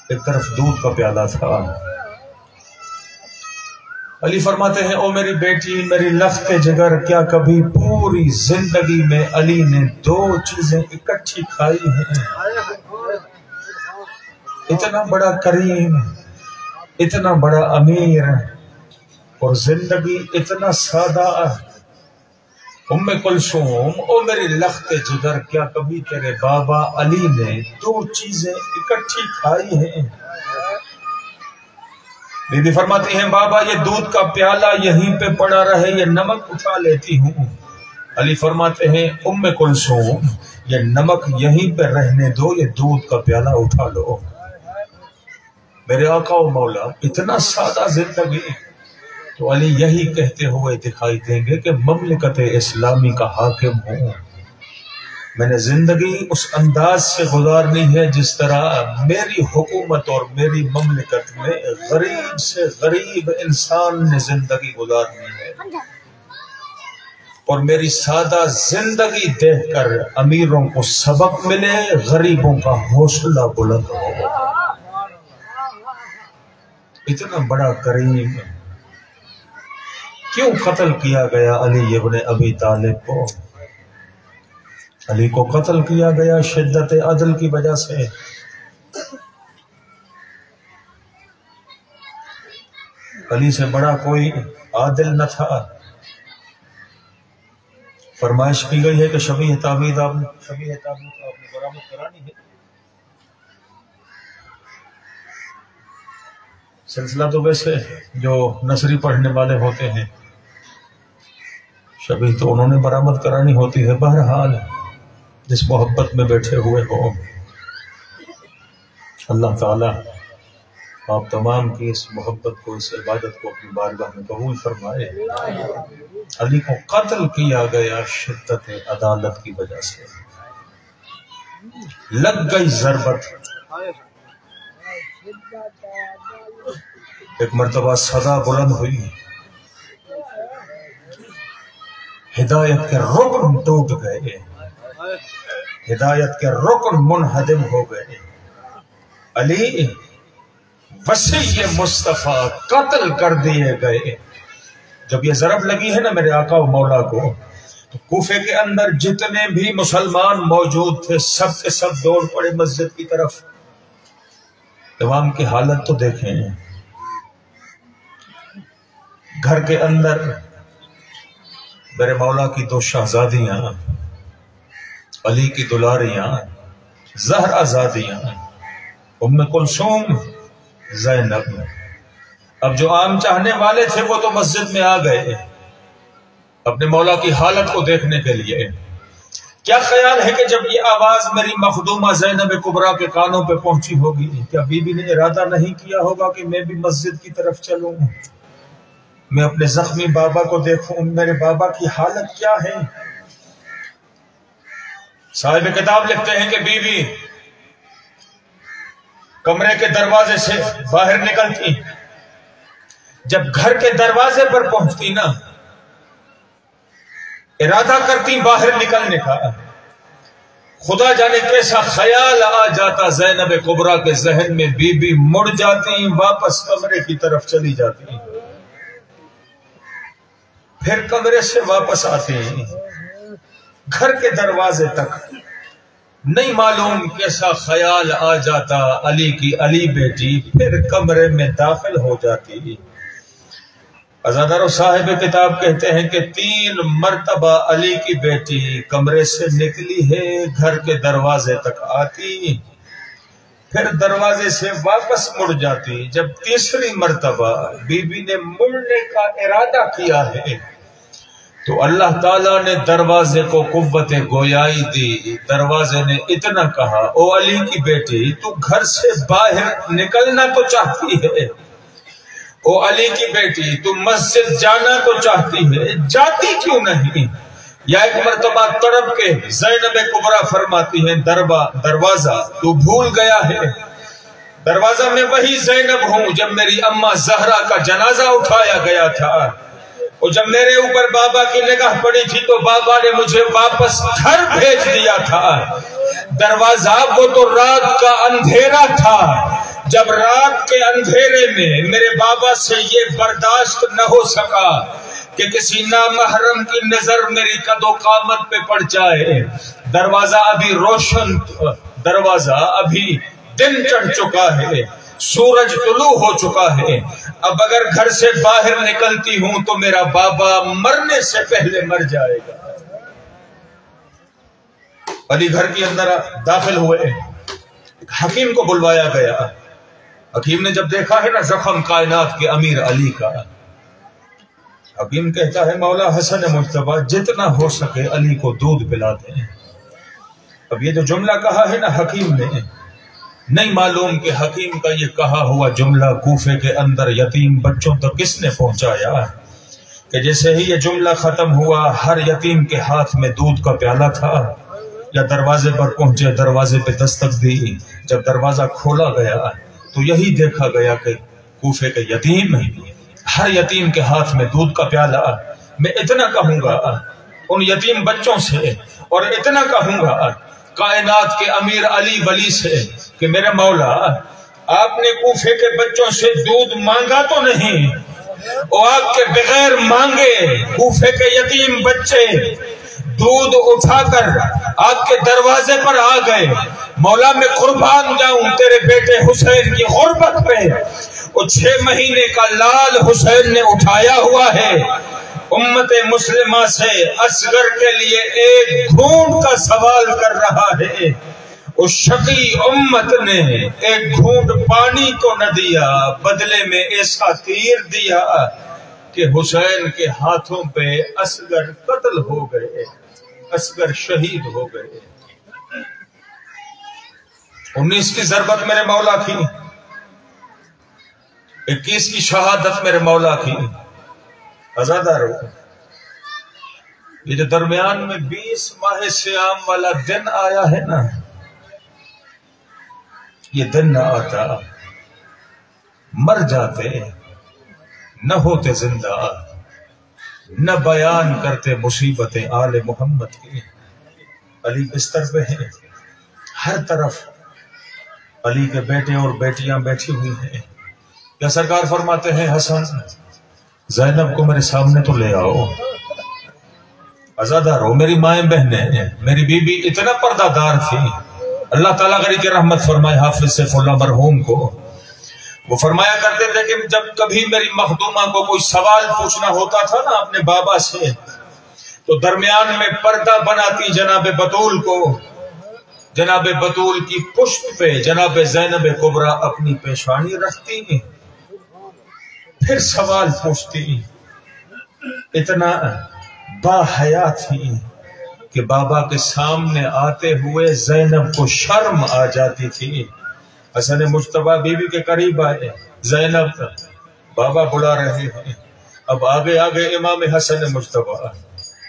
ایک طرف دودھ کا پیالہ تھا۔ علی فرماتے ہیں او میری بیٹی، میری لخت جگر، کیا کبھی پوری زندگی میں علی نے دو چیزیں اکٹھی کھائی ہیں؟ اتنا بڑا کریم، اتنا بڑا امیر اور زندگی اتنا سادہ۔ ام کلثوم او میری لخت جگر، کیا کبھی تیرے بابا علی نے دو چیزیں اکٹھی کھائی ہیں؟ بی بی فرماتی ہیں بابا یہ دودھ کا پیالہ یہیں پہ پڑا رہے، یہ نمک اٹھا لیتی ہوں۔ علی فرماتے ہیں ام کلثوم یہ نمک یہیں پہ رہنے دو، یہ دودھ کا پیالہ اٹھا لو۔ میرے آقا و مولا اتنا سادہ زندگی، تو علی یہی کہتے ہوئے دکھائی دیں گے کہ مملکت اسلامی کا حاکم ہوں، میں نے زندگی اس انداز سے گزارنی ہے جس طرح میری حکومت اور میری مملکت میں غریب سے غریب انسان نے زندگی گزارنی ہے، اور میری سادہ زندگی دیکھ کر امیروں کو سبق ملے، غریبوں کا حوصلہ بلند ہو۔ اتنا بڑا کریم کیوں قتل کیا گیا علی ابن ابی طالب کو؟ علی کو قتل کیا گیا شدت عدل کی وجہ سے۔ علی سے بڑا کوئی عادل نہ تھا۔ فرمائش کی گئی ہے کہ شبیہ تعبید آپ نے برآمد کرانی ہے۔ سلسلہ تو ویسے جو نثری پڑھنے والے ہوتے ہیں شبیہ تو انہوں نے برآمد کرانی ہوتی ہے۔ بہرحال جس محبت میں بیٹھے ہوئے ہو، اللہ تعالی آپ تمام کی اس محبت کو، اس عبادت کو اپنی بارگاہ میں قبول فرمائے۔ علی کو قتل کیا گیا شدت عدالت کی وجہ سے، لگ گئی ضربت۔ ایک مرتبہ صدا بلند ہوئی، ہدایت کے رکن ٹوٹ گئے، ہدایت کے رکن منہدم ہو گئے۔ علی وسیع مصطفیٰ قتل کر دیے گئے۔ جب یہ ضرب لگی ہے نا میرے آقا و مولا کو، تو کوفے کے اندر جتنے بھی مسلمان موجود تھے سب کے سب دوڑ پڑے مسجد کی طرف۔ تمام کی حالت تو دیکھیں، گھر کے اندر میرے مولا کی دو شہزادیاں، علی کی دلاریاں، زہرا زادیاں، ام کلثوم، زینب۔ اب جو عام چاہنے والے تھے وہ تو مسجد میں آ گئے اپنے مولا کی حالت کو دیکھنے کے لیے۔ کیا خیال ہے کہ جب یہ آواز میری مخدومہ زینب کبریٰ کے کانوں پہ پہنچی ہوگی، کیا بی بی نے ارادہ نہیں کیا ہوگا کہ میں بھی مسجد کی طرف چلوں، میں اپنے زخمی بابا کو دیکھوں، میرے بابا کی حالت کیا ہے؟ صاحب کتاب لکھتے ہیں کہ بی بی کمرے کے دروازے سے باہر نکلتی، جب گھر کے دروازے پر پہنچتی نا، ارادہ کرتی باہر نکلنے کا، خدا جانے کیسا خیال آ جاتا زینب کبریٰ کے ذہن میں، بی بی مڑ جاتی، واپس کمرے کی طرف چلی جاتی، پھر کمرے سے واپس آتی، گھر کے دروازے تک نہیں معلوم کیسا خیال آ جاتا علی کی علی بیٹی پھر کمرے میں داخل ہو جاتی۔ عزادارو صاحب کتاب کہتے ہیں کہ 3 مرتبہ علی کی بیٹی کمرے سے نکلی ہے، گھر کے دروازے تک آتی، پھر دروازے سے واپس مڑ جاتی۔ جب تیسری مرتبہ بی بی نے مڑنے کا ارادہ کیا ہے تو اللہ تعالیٰ نے دروازے کو قوت گویائی دی۔ دروازے نے اتنا کہا، او علی کی بیٹی تو گھر سے باہر نکلنا تو چاہتی ہے، او علی کی بیٹی تو مسجد جانا تو چاہتی ہے، جاتی کیوں نہیں؟ یا ایک مرتبہ تڑپ کے زینب کبریٰ فرماتی ہیں دروازہ تو بھول گیا ہے، دروازہ میں وہی زینب ہوں جب میری اماں زہرا کا جنازہ اٹھایا گیا تھا، اور جب میرے اوپر بابا کی نگاہ پڑی تھی تو بابا نے مجھے واپس گھر بھیج دیا تھا۔ دروازہ وہ تو رات کا اندھیرا تھا، جب رات کے اندھیرے میں میرے بابا سے یہ برداشت نہ ہو سکا کہ کسی نامحرم کی نظر میری قد و قامت پہ پڑ جائے، دروازہ ابھی روشن، دروازہ ابھی دن چڑھ چکا ہے، سورج طلوع ہو چکا ہے، اب اگر گھر سے باہر نکلتی ہوں تو میرا بابا مرنے سے پہلے مر جائے گا۔ علی گھر کے اندر داخل ہوئے، حکیم کو بلوایا گیا، حکیم نے جب دیکھا ہے نا زخم کائنات کے امیر علی کا، حکیم کہتا ہے مولا حسن مجتبیٰ جتنا ہو سکے علی کو دودھ پلا دیں۔ اب یہ جو جملہ کہا ہے نا حکیم نے، نہیں معلوم کہ حکیم کا یہ کہا ہوا جملہ کوفے کے اندر یتیم بچوں تک کس نے پہنچایا کہ جیسے ہی یہ جملہ ختم ہوا ہر یتیم کے ہاتھ میں دودھ کا پیالہ تھا، یا دروازے پر پہنچے، دروازے پہ دستک دی، جب دروازہ کھولا گیا تو یہی دیکھا گیا کہ کوفے کے یتیم ہر یتیم کے ہاتھ میں دودھ کا پیالہ۔ میں اتنا کہوں گا ان یتیم بچوں سے، اور اتنا کہوں گا کائنات کے امیر علی ولی سے کہ میرے مولا آپ نے کوفے کے بچوں سے دودھ مانگا تو نہیں، اور آپ کے بغیر مانگے کوفے کے یتیم بچے دودھ اٹھا کر آپ کے دروازے پر آ گئے۔ مولا میں قربان جاؤں تیرے بیٹے حسین کی غربت پہ، اور 6 مہینے کا لال حسین نے اٹھایا ہوا ہے، امت مسلمہ سے اصغر کے لیے ایک گھونٹ کا سوال کر رہا ہے، اس شقی امت نے ایک گھونٹ پانی تو نہ دیا، بدلے میں ایسا تیر دیا کہ حسین کے ہاتھوں پہ اصغر قتل ہو گئے، اصغر شہید ہو گئے۔ 19 کی ضربت میرے مولا کی، 21 کی شہادت میرے مولا کی۔ عزادارو یہ جو درمیان میں 20 ماہ سیام والا دن آیا ہے نا، یہ دن نہ آتا مر جاتے، نہ ہوتے زندہ، نہ بیان کرتے مصیبتیں آل محمد کی۔ علی بستر پہ ہیں، ہر طرف علی کے بیٹے اور بیٹیاں بیٹھی ہوئی ہیں۔ کیا سرکار فرماتے ہیں حسن زینب کو میرے سامنے تو لے آؤ۔ عزادارو میری مائیں بہنیں، میری بی بی اتنا پردہ دار تھی، اللہ تعالیٰ غری کی رحمت فرمائے حافظ سیف اللہ مرحوم کو، وہ فرمایا کرتے تھے کہ جب کبھی میری مخدومہ کو کوئی سوال پوچھنا ہوتا تھا نا اپنے بابا سے، تو درمیان میں پردہ بناتی جناب بطول کو، جناب بطول کی پشت پہ جناب زینب کبریٰ اپنی پیشانی رکھتی، پھر سوال پوچھتی۔ اتنا با حیا تھی کہ بابا کے سامنے آتے ہوئے زینب کو شرم آ جاتی تھی۔ حسن مجتبیٰ بیوی کے قریب آئے، زینب بابا بلا رہے ہیں، اب آگے آگے امام حسن مجتبیٰ،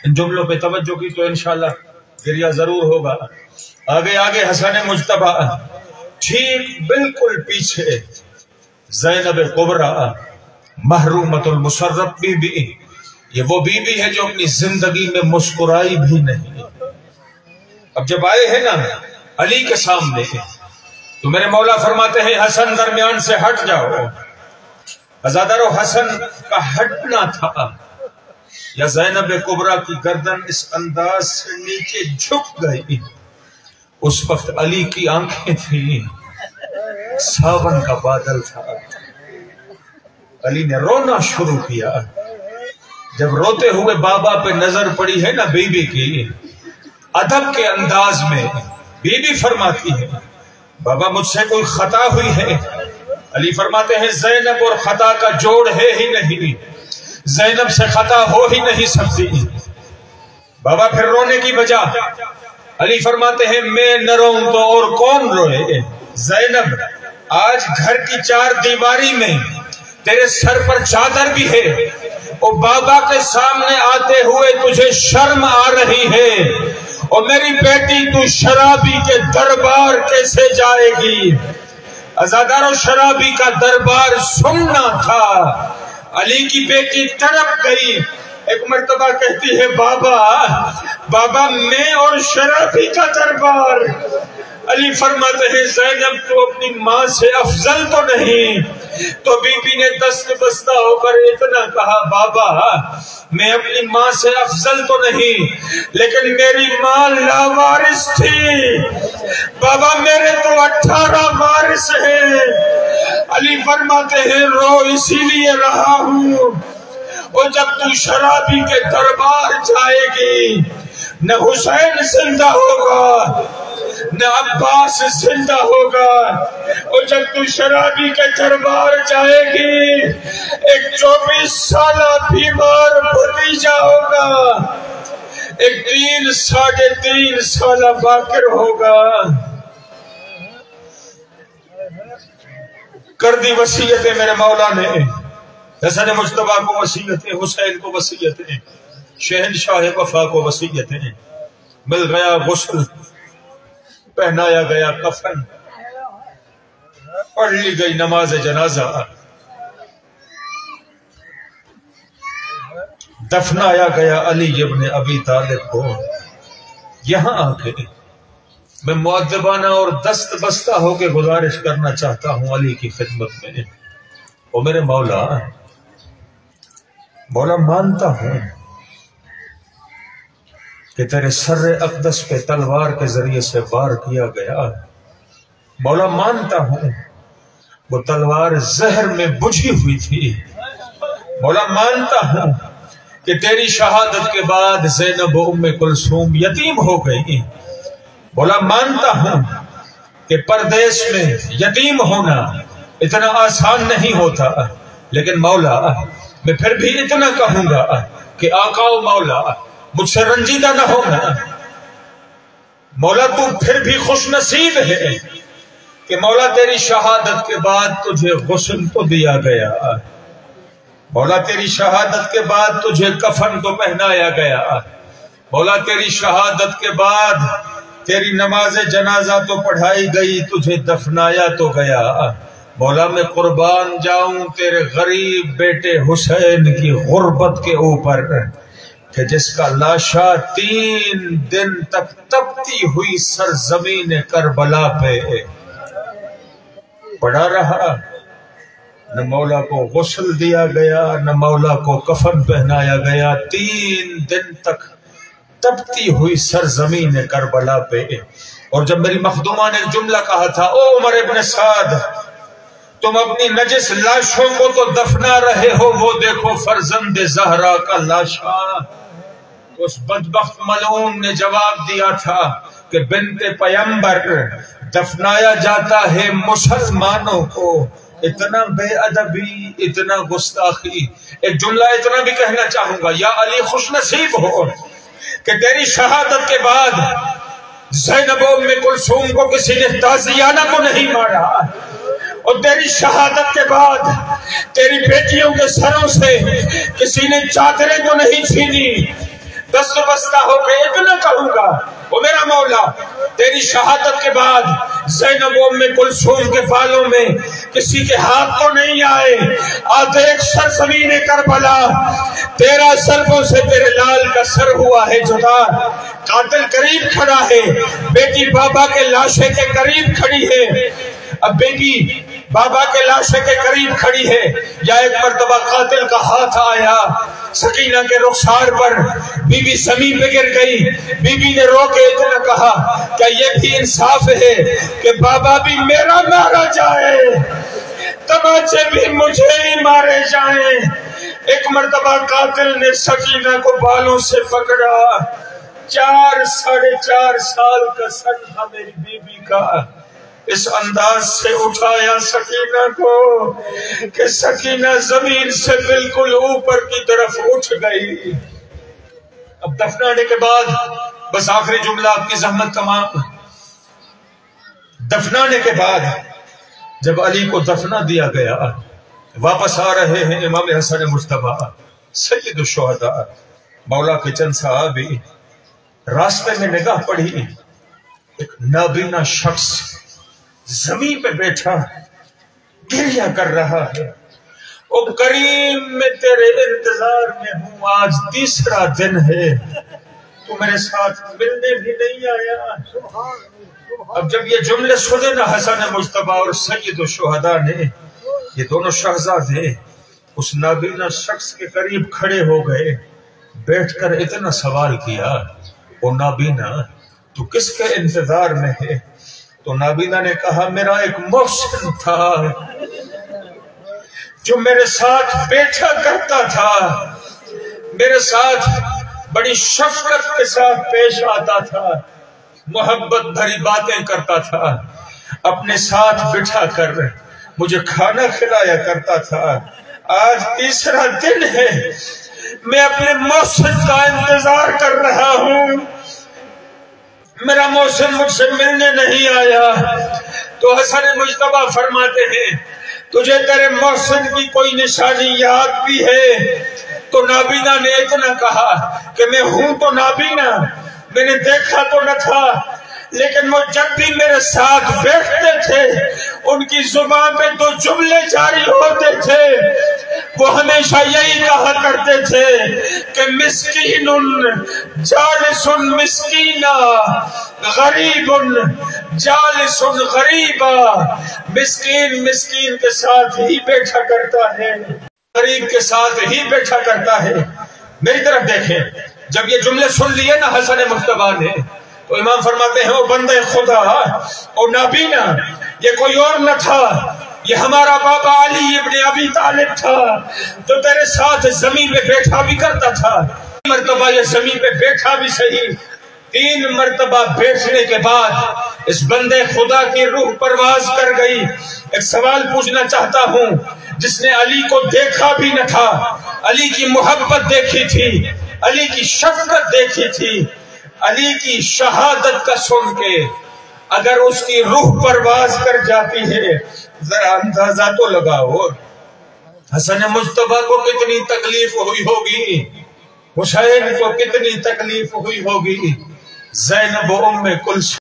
ان جملوں پہ توجہ کی تو انشاءاللہ گریہ ضرور ہوگا۔ آگے آگے حسن مجتبیٰ، ٹھیک بالکل پیچھے زینب کبریٰ محرومۃ المشرف بی بی، یہ وہ بی بی ہے جو اپنی زندگی میں مسکرائی بھی نہیں۔ اب جب آئے ہیں نا علی کے سامنے تو میرے مولا فرماتے ہیں حسن درمیان سے ہٹ جاؤ. عزادارو حسن کا ہٹنا تھا یا زینب کبریٰ کی گردن اس انداز سے نیچے جھک گئی. اس وقت علی کی آنکھیں تھیں، ساون کا بادل تھا. علی نے رونا شروع کیا. جب روتے ہوئے بابا پہ نظر پڑی ہے نا بی بی کی، ادب کے انداز میں بی بی فرماتی ہے بابا مجھ سے کوئی خطا ہوئی ہے؟ علی فرماتے ہیں زینب اور خطا کا جوڑ ہے ہی نہیں، زینب سے خطا ہو ہی نہیں سکتی. بابا پھر رونے کی وجہ؟ علی فرماتے ہیں میں نہ روؤں تو اور کون روئے؟ زینب آج گھر کی چار دیواری میں تیرے سر پر چادر بھی ہے اور بابا کے سامنے آتے ہوئے تجھے شرم آ رہی ہے، اور میری بیٹی تو شرابی کے دربار کیسے جائے گی؟ عزادارو شرابی کا دربار سننا تھا. علی کی بیٹی تڑپ گئی. ایک مرتبہ کہتی ہے بابا میں اور شرابی کا دربار. علی فرماتے ہیں زینب تو اپنی ماں سے افضل تو نہیں. تو بی بی نے دست بستہ ہو کر اتنا کہا بابا میں اپنی ماں سے افضل تو نہیں لیکن میری ماں لاوارث تھی. بابا میرے تو 18 وارث ہیں. علی فرماتے ہیں رو اسی لیے رہا ہوں، اور جب تو شرابی کے دربار جائے گی نہ حسین زندہ ہوگا نہ عباس زندہ ہوگا، اور جب تو شرابی کے دربار جائے گی ایک 24 سالہ بیمار بھتیجا ہوگا، ایک 3 ساڑھے 3 سالہ باکر ہوگا. کر دی وصیتیں میرے مولا نے. حسن مجتبیٰ کو وصیتیں، حسین کو وصیتیں، شہنشاہ وفا کو وصیتیں. مل گیا غسل، پہنایا گیا کفن، پڑھ لی گئی نماز جنازہ، دفنایا گیا علی ابن ابی طالب کو. یہاں آ کے میں مؤدبانہ اور دست بستہ ہو کے گزارش کرنا چاہتا ہوں علی کی خدمت میں. او میرے مولا مانتا ہوں کہ تیرے سر اقدس پہ تلوار کے ذریعے سے وار کیا گیا. مولا مانتا ہوں وہ تلوار زہر میں بجھی ہوئی تھی. مولا مانتا ہوں کہ تیری شہادت کے بعد زینب و ام کلثوم یتیم ہو گئی. مولا مانتا ہوں کہ پردیس میں یتیم ہونا اتنا آسان نہیں ہوتا، لیکن مولا میں پھر بھی اتنا کہوں گا کہ آقا و مولا مجھ سے رنجیدہ نہ ہونا. مولا تو پھر بھی خوش نصیب ہے کہ مولا تیری شہادت کے بعد تجھے غسل تو دیا گیا، مولا تیری شہادت کے بعد تجھے کفن تو پہنایا گیا، مولا تیری شہادت کے بعد تیری نماز جنازہ تو پڑھائی گئی، تجھے دفنایا تو گیا. مولا میں قربان جاؤں تیرے غریب بیٹے حسین کی غربت کے اوپر کہ جس کا لاشا 3 دن تک تپتی ہوئی سرزمین کربلا پہ پڑا رہا. نہ مولا کو غسل دیا گیا، نہ مولا کو کفن پہنایا گیا. 3 دن تک تپتی ہوئی سرزمین کربلا پہ. اور جب میری مخدومہ نے جملہ کہا تھا او عمر ابن سعد تم اپنی نجس لاشوں کو تو دفنا رہے ہو، وہ دیکھو فرزند زہرا کا لاشا. اس بدبخت ملعون نے جواب دیا تھا کہ بنت پیمبر دفنایا جاتا ہے مسلمانوں کو. اتنا بے ادبی، اتنا گستاخی. ایک جملہ اتنا بھی کہنا چاہوں گا، یا علی خوش نصیب ہو کہ تیری شہادت کے بعد زینب و ام کلثوم کو کسی نے تازیانہ تو نہیں مارا، اور تیری شہادت کے بعد تیری بیٹیوں کے سروں سے کسی نے چادریں تو نہیں چھینی. دست بستہ ہو کے اتنا کہوں گا وہ میرا مولا تیری شہادت کے بعد زینب و ام کلثوم کے بالوں میں کسی کے ہاتھ تو نہیں آئے. دیکھ سرزمین کربلا 13 سروں سے تیرے لال کا سر ہوا ہے جدا. قاتل کرے قریب کھڑا ہے، بیٹی بابا کے لاشے کے قریب کھڑی ہے، اب بیٹی بابا کے لاشے کے قریب کھڑی ہے، یا ایک مرتبہ قاتل کا ہاتھ آیا سکینہ کے رخسار پر، بی بی زمین پہ گر گئی، بی بی نے رو کے اتنا کہا کیا یہ بھی انصاف ہے کہ بابا بھی میرا مارا جائے، تماچے بھی مجھے ہی مارے جائیں۔ ایک مرتبہ قاتل نے سکینہ کو بالوں سے پکڑا، 4.5 سال کا سن تھا میری بی بی کا، اس انداز سے اٹھایا سکینہ کو کہ سکینہ زمین سے بالکل اوپر کی طرف اٹھ گئی۔ اب دفنانے کے بعد بس آخری جملہ آپ کی زحمت تمام، دفنانے کے بعد جب علی کو دفنا دیا گیا، واپس آ رہے ہیں امام حسن مجتبیٰ سید الشہداء مولا کے چند صحابی، راستے میں نگاہ پڑی، ایک نابینا شخص زمین پہ بیٹھا گریہ کر رہا ہے، او کریم میں تیرے انتظار میں ہوں، آج 3را دن ہے، تو میرے ساتھ ملنے بھی نہیں آیا۔ اب جب یہ جملے سنے نا حسن مجتبیٰ اور سید الشہداء نے، یہ دونوں شہزادے اس نابینا شخص کے قریب کھڑے ہو گئے، بیٹھ کر اتنا سوال کیا، او نابینا تو کس کے انتظار میں ہے؟ تو نابینا نے کہا میرا ایک محسن تھا جو میرے ساتھ بیٹھا کرتا تھا، میرے ساتھ بڑی شفقت کے ساتھ پیش آتا تھا، محبت بھری باتیں کرتا تھا، اپنے ساتھ بٹھا کر مجھے کھانا کھلایا کرتا تھا۔ آج 3را دن ہے، میں اپنے محسن کا انتظار کر رہا ہوں، میرا محسن مجھ سے ملنے نہیں آیا۔ تو حسن مجتبیٰ فرماتے ہیں تجھے تیرے محسن کی کوئی نشانی یاد بھی ہے؟ تو نابینا نے اتنا کہا کہ میں ہوں تو نابینا، میں نے دیکھا تو نہ تھا، لیکن وہ جب بھی میرے ساتھ بیٹھتے تھے ان کی زبان پہ 2 جملے جاری ہوتے تھے، وہ ہمیشہ یہی کہا کرتے تھے کہ مسکین جالس مسکینا، غریب جالس غریبا، مسکین مسکین کے ساتھ ہی بیٹھا کرتا ہے، غریب کے ساتھ ہی بیٹھا کرتا ہے۔ میری طرف دیکھیں، جب یہ جملے سن لیے نا حسن مجتبیٰ نے، تو امام فرماتے ہیں او بندے خدا، او نابینا، یہ کوئی اور نہ تھا، یہ ہمارا بابا علی ابن ابی طالب تھا جو تیرے ساتھ زمین پہ بیٹھا بھی کرتا تھا۔ 3 مرتبہ یہ زمین پہ بیٹھا بھی صحیح، 3 مرتبہ بیٹھنے کے بعد اس بندے خدا کی روح پرواز کر گئی۔ ایک سوال پوچھنا چاہتا ہوں، جس نے علی کو دیکھا بھی نہ تھا، علی کی محبت دیکھی تھی، علی کی شفقت دیکھی تھی، علی کی شہادت کا سن کے اگر اس کی روح پرواز کر جاتی ہے، ذرا اندازہ تو لگاؤ حسن مجتبیٰ کو کتنی تکلیف ہوئی ہوگی، حسین کو کتنی تکلیف ہوئی ہوگی، زینب ام کلثوم